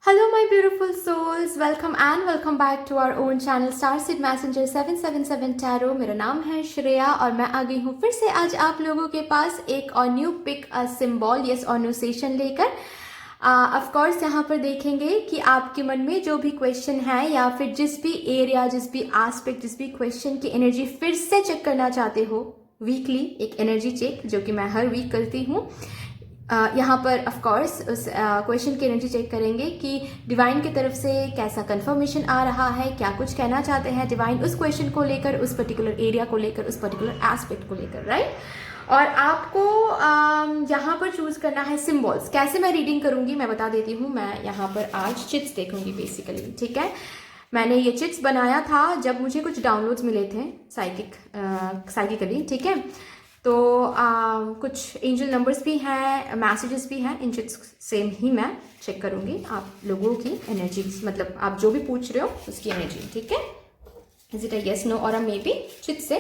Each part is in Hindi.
Hello my beautiful souls, welcome back to our own channel Starseed Messenger 777 Tarot। मेरा नाम है श्रेया और मैं आ गई हूँ फिर से आज आप लोगों के पास एक और न्यू पिक सिंबल यस और नो सेशन लेकर। ऑफ कोर्स यहाँ पर देखेंगे कि आपके मन में जो भी क्वेश्चन है या फिर जिस भी एरिया, जिस भी एस्पेक्ट, जिस भी क्वेश्चन की एनर्जी फिर से चेक करना चाहते हो, वीकली एक एनर्जी चेक जो कि मैं हर वीक करती हूँ। यहाँ पर ऑफ कोर्स उस क्वेश्चन की एनर्जी चेक करेंगे कि डिवाइन की तरफ से कैसा कंफर्मेशन आ रहा है, क्या कुछ कहना चाहते हैं डिवाइन उस क्वेश्चन को लेकर, उस पर्टिकुलर एरिया को लेकर, उस पर्टिकुलर एस्पेक्ट को लेकर, राइट। और आपको यहाँ पर चूज करना है सिंबल्स। कैसे मैं रीडिंग करूंगी मैं बता देती हूँ। मैं यहाँ पर आज चिट्स देखूंगी बेसिकली, ठीक है। मैंने ये चिट्स बनाया था जब मुझे कुछ डाउनलोड्स मिले थे साइकिकली, ठीक है। तो कुछ एंजल नंबर्स भी हैं, मैसेजेस भी हैं, इन चिट्स से ही मैं चेक करूंगी आप लोगों की एनर्जी, मतलब आप जो भी पूछ रहे हो उसकी एनर्जी, ठीक है। Is it a yes no और अ मे बी, चिट्स से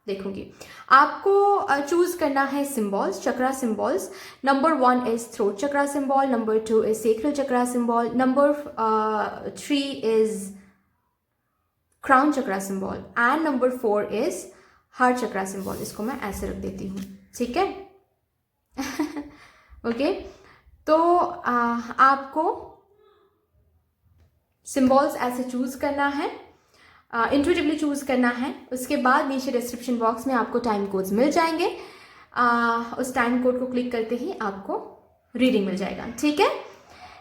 देखूंगी। आपको चूज करना है symbols, chakra symbols. Number 1 is throat chakra symbol, number 2 is sacral chakra symbol, number 3 is crown chakra symbol and number 4 is heart chakra symbol. इसको मैं ऐसे रख देती हूँ, ठीक है। ओके तो आपको सिंबल्स ऐसे चूज करना है, इंट्यूटिवली चूज करना है। उसके बाद नीचे डिस्क्रिप्शन बॉक्स में आपको टाइम कोड्स मिल जाएंगे। उस टाइम कोड को क्लिक करते ही आपको रीडिंग मिल जाएगा, ठीक है।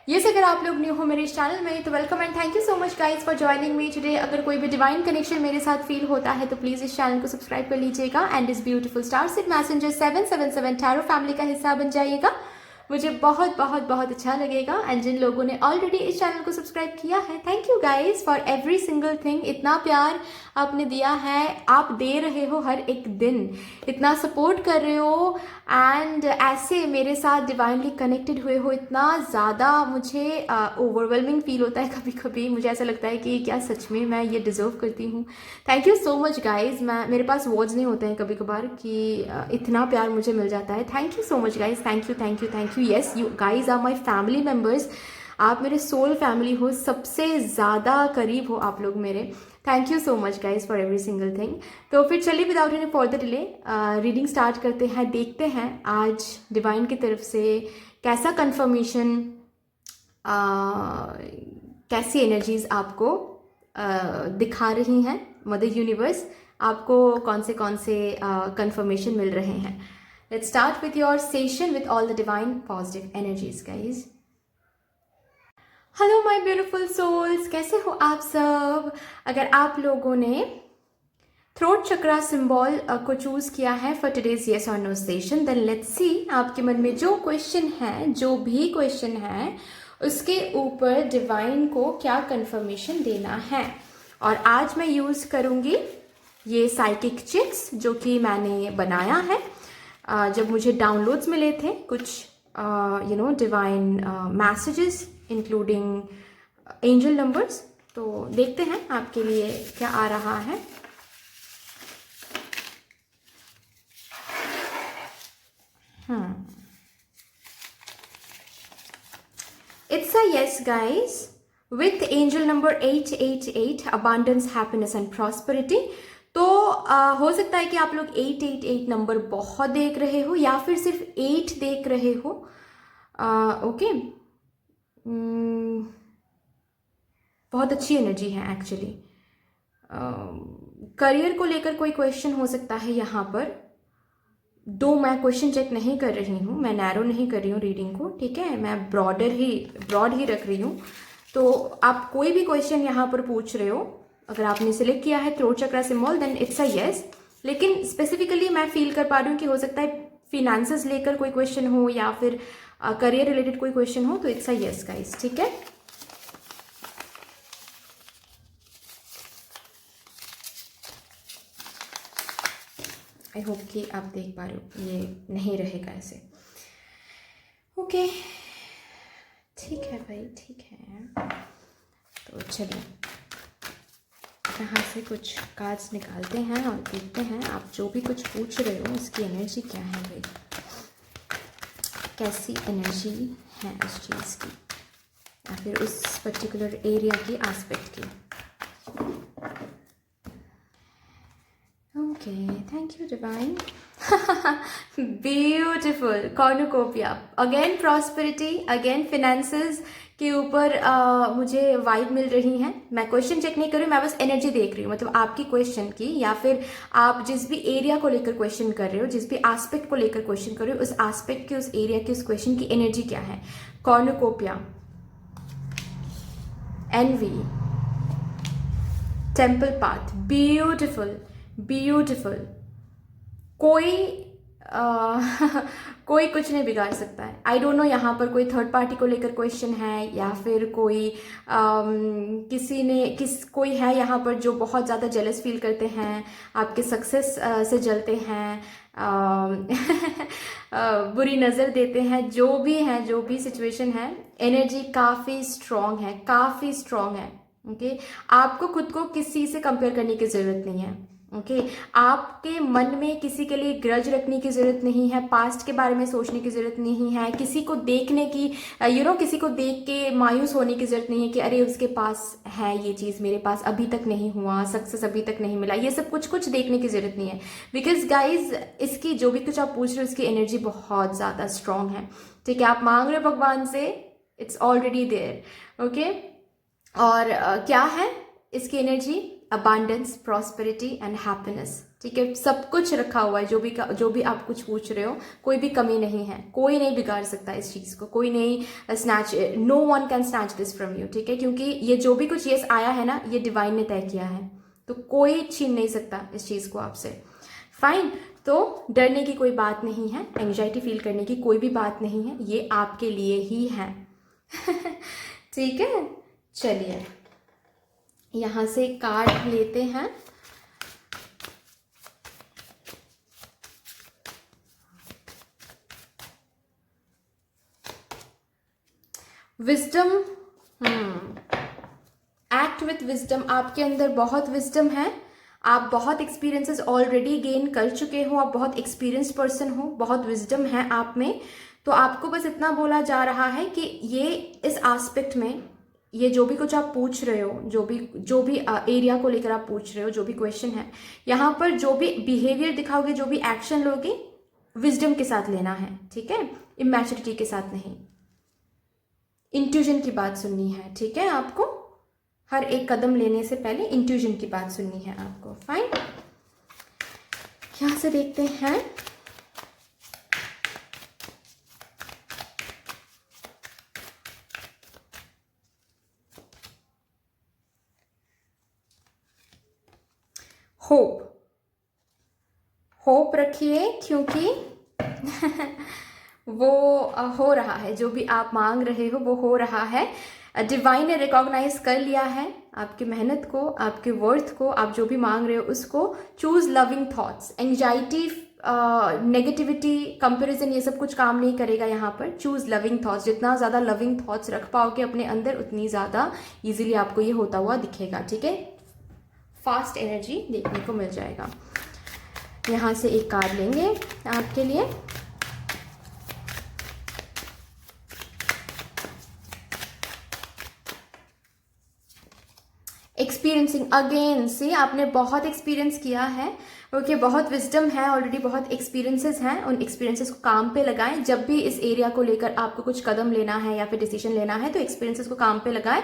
ये से अगर आप लोग न्यू हो मेरे इस चैनल में तो welcome and thank you so much guys for joining me today. अगर कोई भी डिवाइन कनेक्शन मेरे साथ फील होता है तो प्लीज इस चैनल को सब्सक्राइब कर लीजिएगा एंड इस ब्यूटीफुल स्टारसीड मैसेंजर 777 टैरो फैमिली का हिस्सा बन जाइएगा। मुझे बहुत बहुत बहुत अच्छा लगेगा। एंड जिन लोगों ने ऑलरेडी इस चैनल को सब्सक्राइब किया है, thank you guys for every single thing. इतना प्यार आपने दिया है, आप दे रहे हो हर एक दिन, इतना सपोर्ट कर रहे हो एंड ऐसे मेरे साथ डिवाइनली कनेक्टेड हुए हो। इतना ज़्यादा मुझे ओवरवेलमिंग फील होता है कभी कभी। मुझे ऐसा लगता है कि क्या सच में मैं ये डिजर्व करती हूँ। Thank you so much guys. मेरे पास वर्ड्स नहीं होते हैं कभी कभार कि इतना प्यार मुझे मिल जाता है। Thank you so much guys, thank you thank you thank you. Yes, you guys are my family members. आप मेरे सोल फैमिली हो, सबसे ज़्यादा करीब हो आप लोग मेरे। Thank you so much guys for every single thing. तो फिर चलिए without any further delay reading start करते हैं। देखते हैं आज डिवाइन की तरफ से कैसा कंफर्मेशन, कैसी एनर्जीज आपको दिखा रही हैं। मदर यूनिवर्स आपको कौन से कंफर्मेशन मिल रहे हैं। Let's start with your session with all the divine positive energies guys. Hello my beautiful souls, कैसे हो आप सब। अगर आप लोगों ने थ्रोट चक्रा सिंबल को चूज किया है फॉर टुडेज यस और no session, then let's see आपके मन में जो क्वेश्चन है, जो भी क्वेश्चन है, उसके ऊपर डिवाइन को क्या कंफर्मेशन देना है। और आज मैं यूज करूंगी ये साइकिक चिट्स जो कि मैंने बनाया है जब मुझे डाउनलोड्स मिले थे कुछ divine messages including angel numbers. तो देखते हैं आपके लिए क्या आ रहा है। It's a yes guys with angel number 888 abundance happiness and prosperity। तो हो सकता है कि आप लोग 888 नंबर बहुत देख रहे हो या फिर सिर्फ 8 देख रहे हो। ओके बहुत अच्छी एनर्जी है एक्चुअली। करियर को लेकर कोई क्वेश्चन हो सकता है यहाँ पर। दो मैं क्वेश्चन चेक नहीं कर रही हूँ, मैं नैरो नहीं कर रही हूँ रीडिंग को, ठीक है। मैं ब्रॉड ही रख रही हूँ। तो आप कोई भी क्वेश्चन यहाँ पर पूछ रहे हो, अगर आपने सिलेक्ट किया है throat chakra symbol then it's a yes. लेकिन स्पेसिफिकली मैं फील कर पा रही हूँ कि हो सकता है फिनेंसेस लेकर कोई क्वेश्चन हो या फिर करियर रिलेटेड कोई क्वेश्चन हो, तो इट्स अ यस गाइस, ठीक है। आई होप कि आप देख पा रहे हो, ये नहीं रहेगा ऐसे। ओके ठीक है भाई, ठीक है। तो चलिए यहाँ से कुछ कार्ड्स निकालते हैं और देखते हैं आप जो भी कुछ पूछ रहे हो उसकी एनर्जी क्या है भाई, कैसी एनर्जी है उस चीज़ की। या फिर उस पर्टिकुलर एरिया की एस्पेक्ट की। Okay, thank you divine. Beautiful cornucopia, again prosperity, again finances के ऊपर मुझे वाइब मिल रही हैं। मैं क्वेश्चन चेक नहीं कर रही हूँ, मैं बस एनर्जी देख रही हूँ, मतलब आपकी क्वेश्चन की, या फिर आप जिस भी एरिया को लेकर क्वेश्चन कर रहे हो, जिस भी एस्पेक्ट को लेकर क्वेश्चन कर रहे हो, उस एस्पेक्ट की, उस एरिया की, उस क्वेश्चन की एनर्जी क्या है। Cornucopia, envy, temple path, beautiful beautiful. कोई कोई कुछ नहीं बिगाड़ सकता है। आई डोंट नो यहाँ पर कोई थर्ड पार्टी को लेकर क्वेश्चन है, या फिर कोई कोई है यहाँ पर जो बहुत ज़्यादा जेलस फील करते हैं, आपके सक्सेस से जलते हैं, बुरी नज़र देते हैं, जो भी है, जो भी सिचुएशन है, एनर्जी काफ़ी स्ट्रॉन्ग है, काफ़ी स्ट्रॉन्ग है। ओके, आपको खुद को किसी से कंपेयर करने की ज़रूरत नहीं है। ओके, आपके मन में किसी के लिए ग्रज रखने की ज़रूरत नहीं है, पास्ट के बारे में सोचने की ज़रूरत नहीं है, किसी को देखने की किसी को देख के मायूस होने की ज़रूरत नहीं है कि अरे उसके पास है ये चीज़, मेरे पास अभी तक नहीं हुआ, सक्सेस अभी तक नहीं मिला। ये सब कुछ देखने की ज़रूरत नहीं है, बिकॉज गाइज इसकी जो भी कुछ आप पूछ रहे हो, इसकी एनर्जी बहुत ज़्यादा स्ट्रॉन्ग है। ठीक है, आप मांग रहे हो भगवान से, इट्स ऑलरेडी देयर। ओके, और क्या है इसकी energy? Abundance, prosperity and happiness. ठीक है, सब कुछ रखा हुआ है, जो भी आप कुछ पूछ रहे हो, कोई भी कमी नहीं है, कोई नहीं बिगाड़ सकता इस चीज़ को, कोई नहीं snatch, no one can snatch this from you. ठीक है, क्योंकि ये जो भी कुछ यस आया है ना, ये डिवाइन ने तय किया है, तो कोई छीन नहीं सकता इस चीज़ को आपसे। फाइन, तो डरने की कोई बात नहीं है, एंग्जाइटी फील करने की कोई भी बात नहीं है, ये आपके लिए ही है। ठीक है, चलिए यहाँ से कार्ड लेते हैं। Wisdom, act with wisdom. आपके अंदर बहुत विजडम है, आप बहुत एक्सपीरियंसेस ऑलरेडी गेन कर चुके हो, आप बहुत एक्सपीरियंस पर्सन हो, बहुत विजडम है आप में। तो आपको बस इतना बोला जा रहा है कि ये इस एस्पेक्ट में, ये जो भी कुछ आप पूछ रहे हो, जो भी एरिया को लेकर आप पूछ रहे हो, जो भी क्वेश्चन है, यहाँ पर जो भी बिहेवियर दिखाओगे, जो भी एक्शन लोगे, विजडम के साथ लेना है। ठीक है, इमैच्योरिटी के साथ नहीं, इंट्यूजन की बात सुननी है। ठीक है, आपको हर एक कदम लेने से पहले इंट्यूजन की बात सुननी है आपको। फाइन, यहाँ से देखते हैं। होप रखिए, क्योंकि वो हो रहा है, जो भी आप मांग रहे हो वो हो रहा है। डिवाइन ने रिकॉग्नाइज कर लिया है आपकी मेहनत को, आपके वर्थ को, आप जो भी मांग रहे हो उसको। Choose loving thoughts, anxiety, negativity, comparison, ये सब कुछ काम नहीं करेगा यहाँ पर। चूज लविंग थॉट्स, जितना ज़्यादा लविंग थॉट्स रख पाओगे अपने अंदर, उतनी ज़्यादा इजीली आपको ये होता हुआ दिखेगा। ठीक है, फास्ट एनर्जी देखने को मिल जाएगा। यहाँ से एक कार्ड लेंगे आपके लिए। एक्सपीरियंसिंग, अगेन से आपने बहुत एक्सपीरियंस किया है। ओके, बहुत विजडम है ऑलरेडी, बहुत एक्सपीरियंसेस हैं, उन एक्सपीरियंसेस को काम पे लगाएं। जब भी इस एरिया को लेकर आपको कुछ कदम लेना है या फिर डिसीजन लेना है, तो एक्सपीरियंसेस को काम पे लगाएं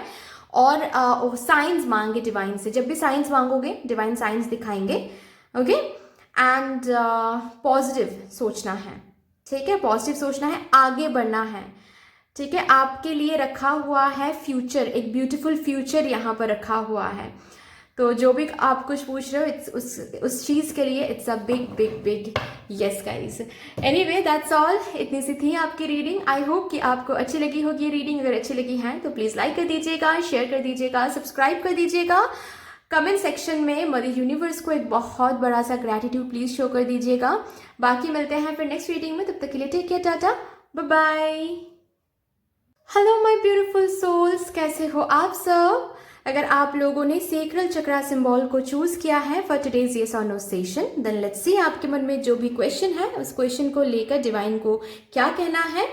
और साइंस मांगे डिवाइन से। जब भी साइंस मांगोगे, डिवाइन साइंस दिखाएंगे। ओके, एंड पॉजिटिव सोचना है। ठीक है, पॉजिटिव सोचना है, आगे बढ़ना है। ठीक है, आपके लिए रखा हुआ है फ्यूचर, एक ब्यूटीफुल फ्यूचर यहाँ पर रखा हुआ है। तो जो भी आप कुछ पूछ रहे हो, उस चीज़ के लिए it's a big big big yes guys. Anyway, that's all, इतनी सी थी आपकी रीडिंग। आई होप कि आपको अच्छी लगी होगी ये रीडिंग। अगर अच्छी लगी है तो प्लीज़ लाइक कर दीजिएगा, शेयर कर दीजिएगा, सब्सक्राइब कर दीजिएगा। कमेंट सेक्शन में मदर यूनिवर्स को एक बहुत बड़ा सा ग्रैटिट्यूड प्लीज़ शो कर दीजिएगा। बाकी मिलते हैं फिर नेक्स्ट रीडिंग में, तब तक के लिए take care, tata, bye bye. Hello my beautiful souls, कैसे हो आप सब? अगर आप लोगों ने सेक्रल चक्रा सिंबल को चूज किया है फॉर टुडेज येस और no session, then let's see आपके मन में जो भी क्वेश्चन है, उस क्वेश्चन को लेकर डिवाइन को क्या कहना है।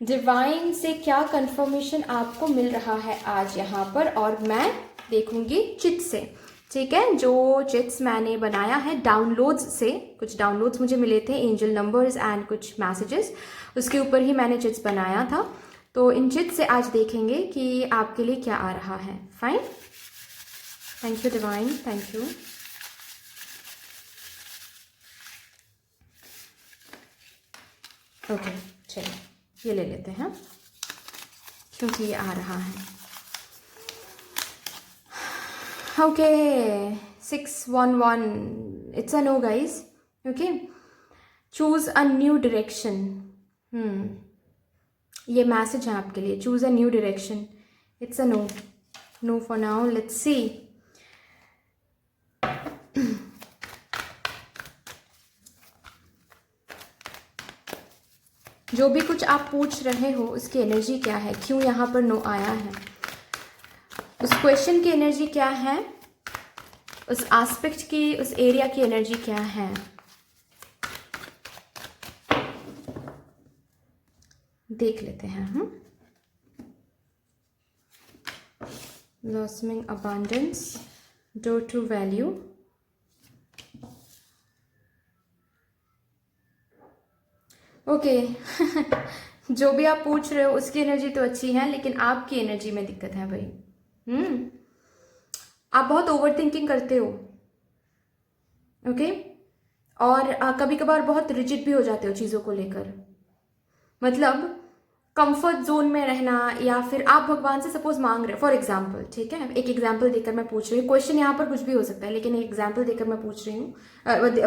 डिवाइन से क्या कंफर्मेशन आपको मिल रहा है आज यहाँ पर, और मैं देखूंगी चिट से, ठीक है। जो चिट्स मैंने बनाया है डाउनलोड्स से, कुछ डाउनलोड्स मुझे मिले थे, एंजल नंबर्स एंड कुछ मैसेजेस, उसके ऊपर ही मैंने चिट्स बनाया था। तो इन चिट्स से आज देखेंगे कि आपके लिए क्या आ रहा है। Fine, thank you divine, thank you. Okay चलिए ये ले लेते हैं क्योंकि ये आ रहा है। Okay 611, it's a no guys. Okay, choose a new direction. ये मैसेज है आपके लिए, choose a new direction. It's a no, no for now, let's see. जो भी कुछ आप पूछ रहे हो उसकी एनर्जी क्या है, क्यों यहाँ पर नो आया है, उस क्वेश्चन की एनर्जी क्या है, उस एस्पेक्ट की, उस एरिया की एनर्जी क्या है। देख लेते हैं हम। Blossoming abundance, door to value. Okay जो भी आप पूछ रहे हो उसकी एनर्जी तो अच्छी है, लेकिन आपकी एनर्जी में दिक्कत है भाई। आप बहुत ओवर थिंकिंग करते हो, ओके, और कभी कभार बहुत रिजिड भी हो जाते हो चीज़ों को लेकर। मतलब कंफर्ट जोन में रहना, या फिर आप भगवान से सपोज मांग रहे हो फॉर एग्जाम्पल, ठीक है, एक एग्जाम्पल देकर मैं पूछ रही हूँ, क्वेश्चन यहाँ पर कुछ भी हो सकता है, लेकिन एक एग्जाम्पल देकर मैं पूछ रही हूँ,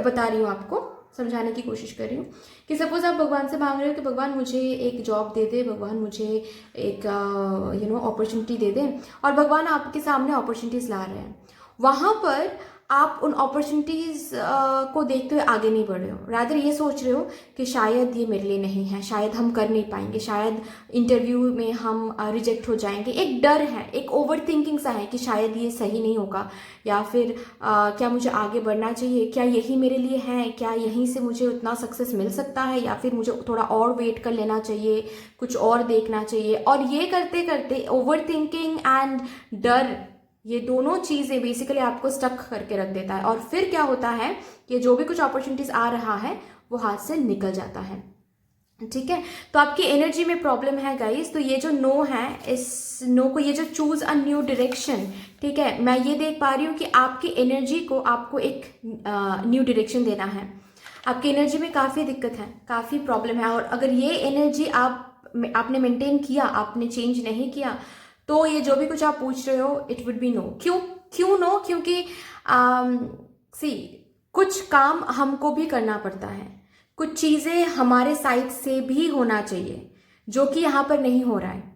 बता रही हूँ आपको, समझाने की कोशिश कर रही हूँ कि सपोज आप भगवान से मांग रहे हो कि भगवान मुझे एक जॉब दे दे, भगवान मुझे एक अपॉर्चुनिटी दे दे, और भगवान आपके सामने अपॉर्चुनिटीज ला रहे हैं। वहाँ पर आप उन अपॉर्चुनिटीज़ को देखते हुए आगे नहीं बढ़ रहे हो, रादर ये सोच रहे हो कि शायद ये मेरे लिए नहीं है, शायद हम कर नहीं पाएंगे, शायद इंटरव्यू में हम रिजेक्ट हो जाएंगे। एक डर है, एक ओवर थिंकिंग सा है कि शायद ये सही नहीं होगा, या फिर क्या मुझे आगे बढ़ना चाहिए, क्या यही मेरे लिए है, क्या यहीं से मुझे उतना सक्सेस मिल सकता है, या फिर मुझे थोड़ा और वेट कर लेना चाहिए, कुछ और देखना चाहिए। और ये करते करते ओवर थिंकिंग एंड डर, ये दोनों चीज़ें बेसिकली आपको स्टक करके रख देता है, और फिर क्या होता है कि जो भी कुछ अपॉर्चुनिटीज आ रहा है वो हाथ से निकल जाता है, ठीक है। तो आपकी एनर्जी में प्रॉब्लम है गाइस। तो ये जो नो है, इस नो को, ये जो चूज अ न्यू डायरेक्शन, ठीक है, मैं ये देख पा रही हूँ कि आपकी एनर्जी को आपको एक न्यू डायरेक्शन देना है। आपकी एनर्जी में काफ़ी दिक्कत है, काफ़ी प्रॉब्लम है, और अगर ये एनर्जी आपने मेंटेन किया, आपने चेंज नहीं किया, तो ये जो भी कुछ आप पूछ रहे हो इट वुड बी नो। क्यों नो? क्योंकि सी कुछ काम हमको भी करना पड़ता है, कुछ चीज़ें हमारे साइड से भी होना चाहिए जो कि यहाँ पर नहीं हो रहा है।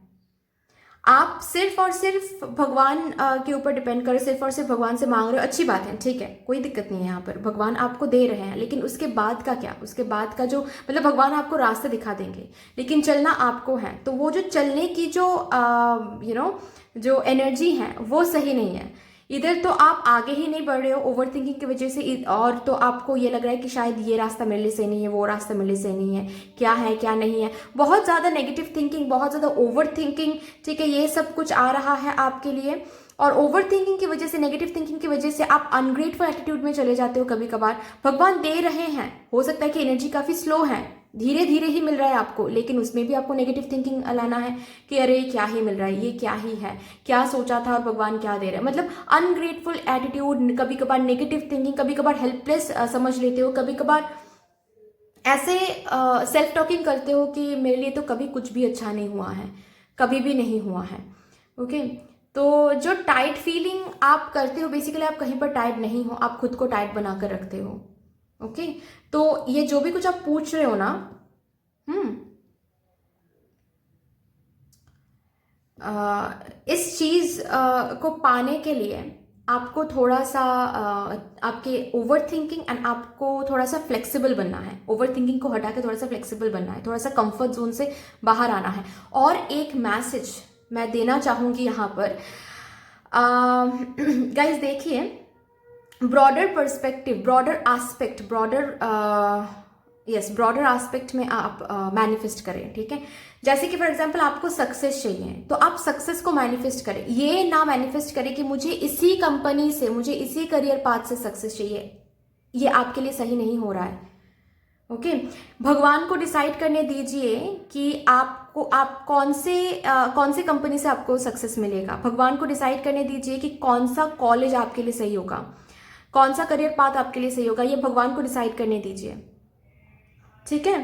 आप सिर्फ और सिर्फ भगवान के ऊपर डिपेंड कर, सिर्फ और सिर्फ भगवान से मांग रहे हो, अच्छी बात है, ठीक है, कोई दिक्कत नहीं है, यहाँ पर भगवान आपको दे रहे हैं, लेकिन उसके बाद का क्या, उसके बाद का जो मतलब भगवान आपको रास्ता दिखा देंगे, लेकिन चलना आपको है। तो वो जो चलने की जो जो एनर्जी है वो सही नहीं है। इधर तो आप आगे ही नहीं बढ़ रहे हो ओवर थिंकिंग की वजह से, और तो आपको ये लग रहा है कि शायद ये रास्ता मेरे लिए सही नहीं है, वो रास्ता मेरे लिए सही नहीं है, क्या है क्या नहीं है, बहुत ज़्यादा नेगेटिव थिंकिंग, बहुत ज़्यादा ओवर थिंकिंग, ठीक है, ये सब कुछ आ रहा है आपके लिए। और ओवर थिंकिंग की वजह से, नेगेटिव थिंकिंग की वजह से आप अनग्रेटफुल एटीट्यूड में चले जाते हो। कभी कभार भगवान दे रहे हैं, हो सकता है कि एनर्जी काफ़ी स्लो है, धीरे धीरे ही मिल रहा है आपको, लेकिन उसमें भी आपको नेगेटिव थिंकिंग लाना है कि अरे क्या ही मिल रहा है, ये क्या ही है, क्या सोचा था और भगवान क्या दे रहा है। मतलब अनग्रेटफुल एटीट्यूड, कभी कभार नेगेटिव थिंकिंग, कभी कभार हेल्पलेस समझ लेते हो, कभी कभार ऐसे सेल्फ टॉकिंग करते हो कि मेरे लिए तो कभी कुछ भी अच्छा नहीं हुआ है, कभी भी नहीं हुआ है। ओके, तो जो टाइट फीलिंग आप करते हो, बेसिकली आप कहीं पर टाइट नहीं हो, आप खुद को टाइट बनाकर रखते हो। ओके, तो ये जो भी कुछ आप पूछ रहे हो ना, इस चीज को पाने के लिए आपको थोड़ा सा आपके ओवर थिंकिंग एंड आपको थोड़ा सा फ्लेक्सिबल बनना है, ओवर थिंकिंग को हटा के थोड़ा सा फ्लेक्सिबल बनना है, थोड़ा सा कंफर्ट जोन से बाहर आना है। और एक मैसेज मैं देना चाहूंगी यहाँ पर, गाइज देखिए, broader perspective, broader aspect, broader aspect में आप मैनिफेस्ट करें, ठीक है। जैसे कि फॉर एग्जांपल आपको सक्सेस चाहिए तो आप सक्सेस को मैनिफेस्ट करें, ये ना मैनिफेस्ट करें कि मुझे इसी कंपनी से, मुझे इसी करियर पाथ से सक्सेस चाहिए। ये आपके लिए सही नहीं हो रहा है। ओके भगवान को डिसाइड करने दीजिए कि आपको आप कौन से कंपनी से आपको सक्सेस मिलेगा। भगवान को डिसाइड करने दीजिए कि कौन सा कॉलेज आपके लिए सही होगा, कौन सा करियर पाथ आपके लिए सही होगा। ये भगवान को डिसाइड करने दीजिए, ठीक है।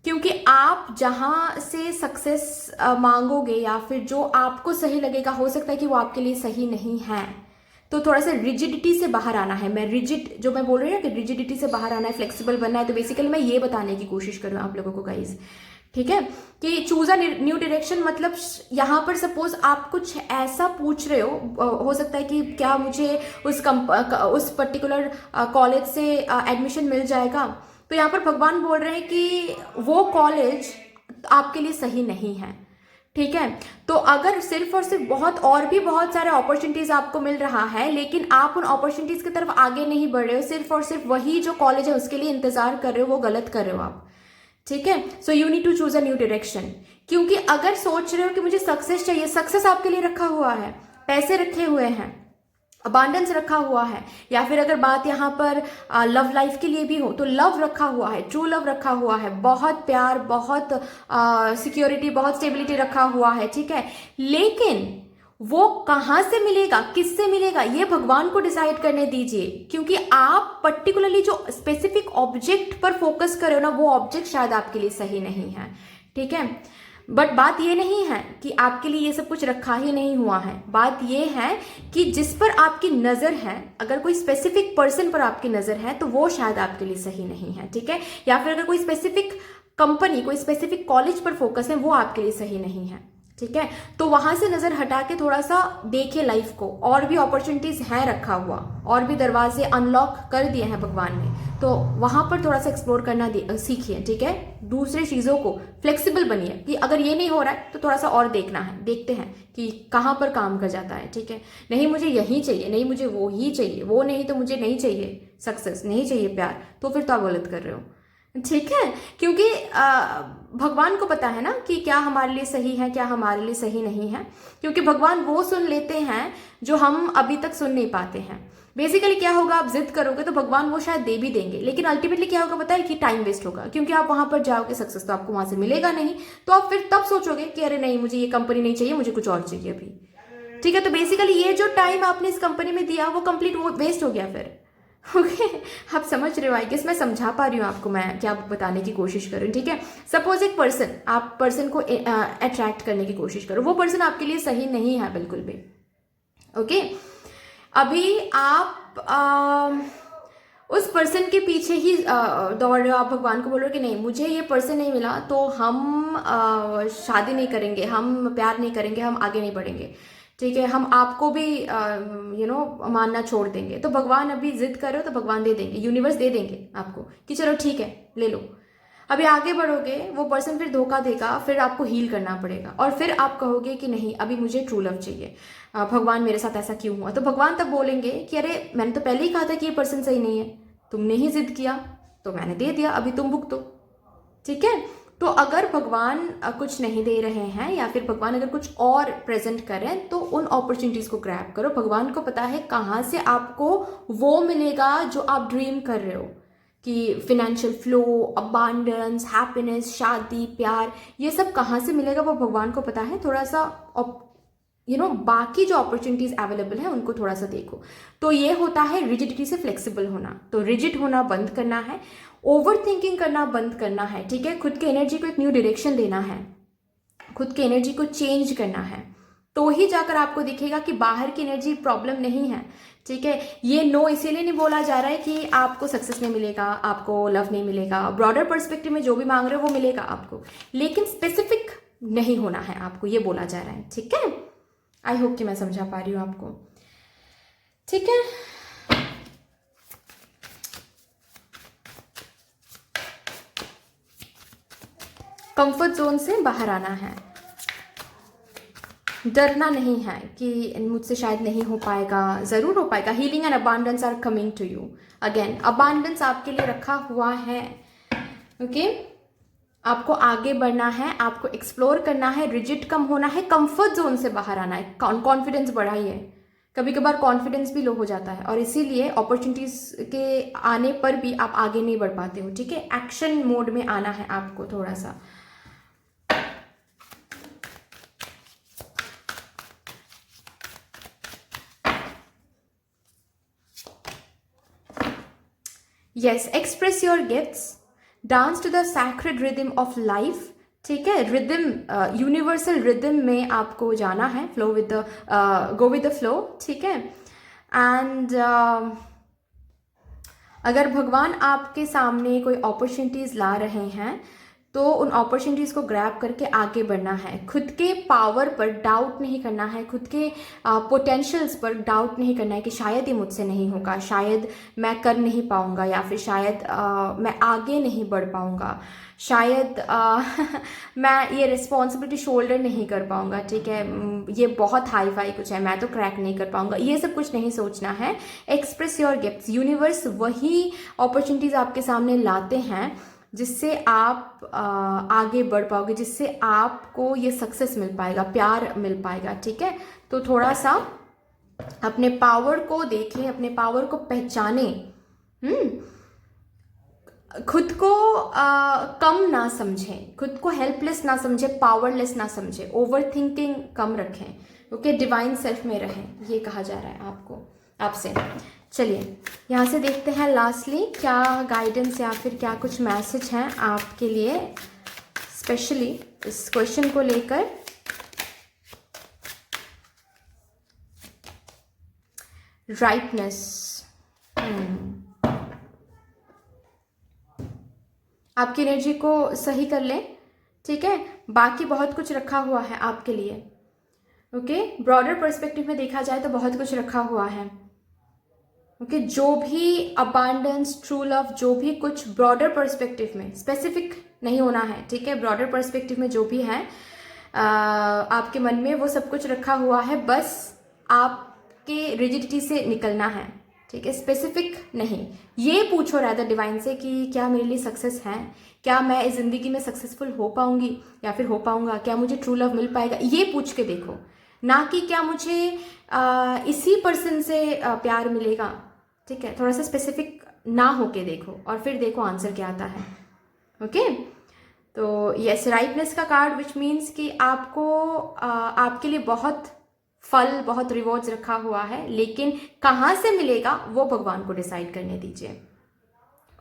क्योंकि आप जहां से सक्सेस मांगोगे या फिर जो आपको सही लगेगा, हो सकता है कि वो आपके लिए सही नहीं है। तो थोड़ा सा रिजिडिटी से बाहर आना है। मैं रिजिड, जो मैं बोल रही हूँ कि रिजिडिटी से बाहर आना है, फ्लेक्सिबल बनना है। तो बेसिकली मैं ये बताने की कोशिश कर रही हूँ आप लोगों को गाइज, ठीक है, कि चूज अ न्यू डायरेक्शन। मतलब यहाँ पर सपोज आप कुछ ऐसा पूछ रहे हो सकता है कि क्या मुझे उस पर्टिकुलर कॉलेज से एडमिशन मिल जाएगा। तो यहाँ पर भगवान बोल रहे हैं कि वो कॉलेज आपके लिए सही नहीं है, ठीक है। तो अगर सिर्फ और सिर्फ और भी बहुत सारे अपॉर्चुनिटीज आपको मिल रहा है, लेकिन आप उन अपॉर्चुनिटीज की तरफ आगे नहीं बढ़ रहे हो, सिर्फ और सिर्फ वही जो कॉलेज है उसके लिए इंतजार कर रहे हो, वो गलत कर रहे हो आप, ठीक है। So you need to choose a new direction. क्योंकि अगर सोच रहे हो कि मुझे सक्सेस चाहिए, सक्सेस आपके लिए रखा हुआ है, पैसे रखे हुए हैं, अबांडेंस रखा हुआ है, या फिर अगर बात यहाँ पर लव लाइफ के लिए भी हो तो लव रखा हुआ है, ट्रू लव रखा हुआ है, बहुत प्यार, बहुत सिक्योरिटी, बहुत स्टेबिलिटी रखा हुआ है, ठीक है। लेकिन वो कहाँ से मिलेगा, किससे मिलेगा, ये भगवान को डिसाइड करने दीजिए। क्योंकि आप पर्टिकुलरली जो स्पेसिफिक ऑब्जेक्ट पर फोकस कर रहे हो ना, वो ऑब्जेक्ट शायद आपके लिए सही नहीं है, ठीक है। बट बात ये नहीं है कि आपके लिए ये सब कुछ रखा ही नहीं हुआ है। बात ये है कि जिस पर आपकी नजर है, अगर कोई स्पेसिफिक पर्सन पर आपकी नजर है तो वो शायद आपके लिए सही नहीं है, ठीक है। या फिर अगर कोई स्पेसिफिक कंपनी, कोई स्पेसिफिक कॉलेज पर फोकस है, वो आपके लिए सही नहीं है, ठीक है। तो वहां से नजर हटा के थोड़ा सा देखिए लाइफ को, और भी अपॉर्चुनिटीज हैं रखा हुआ, और भी दरवाजे अनलॉक कर दिए हैं भगवान ने। तो वहां पर थोड़ा सा एक्सप्लोर करना सीखिए, ठीक है। दूसरी चीजों को फ्लेक्सिबल बनिए कि अगर ये नहीं हो रहा है तो थोड़ा सा और देखना है, देखते हैं कि कहाँ पर काम कर जाता है, ठीक है। नहीं मुझे यही चाहिए, नहीं मुझे वो ही चाहिए, वो नहीं तो मुझे नहीं चाहिए सक्सेस, नहीं चाहिए प्यार, तो फिर तो आप गलत कर रहे हो, ठीक है। क्योंकि भगवान को पता है ना कि क्या हमारे लिए सही है, क्या हमारे लिए सही नहीं है। क्योंकि भगवान वो सुन लेते हैं जो हम अभी तक सुन नहीं पाते हैं। बेसिकली क्या होगा, आप जिद करोगे तो भगवान वो शायद दे भी देंगे, लेकिन अल्टीमेटली क्या होगा पता है, कि टाइम वेस्ट होगा। क्योंकि आप वहां पर जाओगे, सक्सेस तो आपको वहां से मिलेगा नहीं, तो आप फिर तब सोचोगे कि अरे नहीं मुझे ये कंपनी नहीं चाहिए, मुझे कुछ और चाहिए अभी, ठीक है। तो बेसिकली ये जो टाइम आपने इस कंपनी में दिया वो कंप्लीट वो वेस्ट हो गया फिर, ओके आप समझ रहे हो। आई गेस मैं समझा पा रही हूँ आपको, मैं क्या बताने की कोशिश कर रही हूँ, ठीक है। सपोज एक पर्सन, आप पर्सन को अट्रैक्ट करने की कोशिश करो, वो पर्सन आपके लिए सही नहीं है बिल्कुल भी, ओके। अभी आप उस पर्सन के पीछे ही दौड़ रहे हो, आप भगवान को बोल रहे हो कि नहीं मुझे ये पर्सन नहीं मिला तो हम शादी नहीं करेंगे, हम प्यार नहीं करेंगे, हम आगे नहीं बढ़ेंगे, ठीक है, हम आपको भी मानना छोड़ देंगे। तो भगवान अभी जिद कर रहे हो तो भगवान दे देंगे, यूनिवर्स दे देंगे आपको कि चलो ठीक है ले लो। अभी आगे बढ़ोगे, वो पर्सन फिर धोखा देगा, फिर आपको हील करना पड़ेगा, और फिर आप कहोगे कि नहीं अभी मुझे ट्रू लव चाहिए, भगवान मेरे साथ ऐसा क्यों हुआ। तो भगवान तब बोलेंगे कि अरे मैंने तो पहले ही कहा था कि ये पर्सन सही नहीं है, तुमने ही जिद किया तो मैंने दे दिया, अभी तुम भुगतो, ठीक है। तो अगर भगवान कुछ नहीं दे रहे हैं, या फिर भगवान अगर कुछ और प्रेजेंट करें, तो उन अपॉर्चुनिटीज को ग्रैब करो। भगवान को पता है कहाँ से आपको वो मिलेगा जो आप ड्रीम कर रहे हो, कि फिनेंशियल फ्लो, अबांडेंस, हैप्पीनेस, शादी, प्यार, ये सब कहाँ से मिलेगा वो भगवान को पता है। थोड़ा सा बाकी जो अपॉर्चुनिटीज अवेलेबल है उनको थोड़ा सा देखो। तो ये होता है रिजिडिटी से फ्लेक्सिबल होना। तो रिजिड होना बंद करना है, ओवर थिंकिंग करना बंद करना है, ठीक है। खुद के एनर्जी को एक न्यू डायरेक्शन देना है, खुद की एनर्जी को चेंज करना है, तो ही जाकर आपको दिखेगा कि बाहर की एनर्जी प्रॉब्लम नहीं है, ठीक है। ये नो इसीलिए नहीं बोला जा रहा है कि आपको सक्सेस नहीं मिलेगा, आपको लव नहीं मिलेगा, ब्रॉडर पर्सपेक्टिव में जो भी मांग रहे हो वो मिलेगा आपको, लेकिन स्पेसिफिक नहीं होना है आपको, ये बोला जा रहा है, ठीक है। आई होप कि मैं समझा पा रही हूँ आपको, ठीक है। कंफर्ट जोन से बाहर आना है, डरना नहीं है कि मुझसे शायद नहीं हो पाएगा, जरूर हो पाएगा। Healing and abundance are coming to you again, abundance आपके लिए रखा हुआ है, ओके। आपको आगे बढ़ना है, आपको एक्सप्लोर करना है, रिजिड कम होना है, कंफर्ट जोन से बाहर आना है, कॉन्फिडेंस बढ़ाइए। कभी कभार कॉन्फिडेंस भी लो हो जाता है और इसीलिए अपॉर्चुनिटीज के आने पर भी आप आगे नहीं बढ़ पाते हो, ठीक है। एक्शन मोड में आना है आपको थोड़ा सा। Yes, express your gifts, dance to the sacred rhythm of life, ठीक है। रिदम, यूनिवर्सल रिदम में आपको जाना है, flow with the go with the flow, ठीक है। एंड अगर भगवान आपके सामने कोई अपॉर्चुनिटीज़ ला रहे हैं तो उन अपॉर्चुनिटीज़ को ग्रैब करके आगे बढ़ना है। खुद के पावर पर डाउट नहीं करना है, खुद के पोटेंशियल्स पर डाउट नहीं करना है कि शायद ये मुझसे नहीं होगा, शायद मैं कर नहीं पाऊँगा, या फिर शायद मैं आगे नहीं बढ़ पाऊँगा, शायद मैं ये रिस्पॉन्सिबिलिटी शोल्डर नहीं कर पाऊँगा, ठीक है। ये बहुत हाई फाई कुछ है, मैं तो क्रैक नहीं कर पाऊँगा, ये सब कुछ नहीं सोचना है। एक्सप्रेस योर गिफ्ट्स, यूनिवर्स वही अपॉर्चुनिटीज़ आपके सामने लाते हैं जिससे आप आगे बढ़ पाओगे, जिससे आपको ये सक्सेस मिल पाएगा, प्यार मिल पाएगा, ठीक है। तो थोड़ा सा अपने पावर को देखें, अपने पावर को पहचानें, खुद को कम ना समझें, खुद को हेल्पलेस ना समझें, पावरलेस ना समझें, ओवर थिंकिंग कम रखें, ओके। डिवाइन सेल्फ में रहें, ये कहा जा रहा है आपको, आपसे। चलिए यहाँ से देखते हैं लास्टली क्या गाइडेंस या फिर क्या कुछ मैसेज हैं आपके लिए स्पेशली इस क्वेश्चन को लेकर। राइटनेस, आपकी एनर्जी को सही कर लें, ठीक है। बाकी बहुत कुछ रखा हुआ है आपके लिए, ओके। ब्रॉडर पर्सपेक्टिव में देखा जाए तो बहुत कुछ रखा हुआ है, ओके। जो भी अबांडेंस, ट्रू लव, जो भी कुछ ब्रॉडर पर्सपेक्टिव में, स्पेसिफिक नहीं होना है, ठीक है। ब्रॉडर पर्सपेक्टिव में जो भी है आपके मन में, वो सब कुछ रखा हुआ है, बस आपके रिजिडिटी से निकलना है, ठीक है। स्पेसिफिक नहीं, ये पूछो रादर डिवाइन से कि क्या मेरे लिए सक्सेस है, क्या मैं इस जिंदगी में सक्सेसफुल हो पाऊंगी या फिर हो पाऊंगा, क्या मुझे ट्रू लव मिल पाएगा, ये पूछ के देखो, ना कि क्या मुझे इसी पर्सन से प्यार मिलेगा, ठीक है। थोड़ा सा स्पेसिफिक ना होके देखो और फिर देखो आंसर क्या आता है, ओके। तो यस, राइटनेस का कार्ड विच मीन्स कि आपको आपके लिए बहुत फल, बहुत रिवॉर्ड्स रखा हुआ है, लेकिन कहाँ से मिलेगा वो भगवान को डिसाइड करने दीजिए,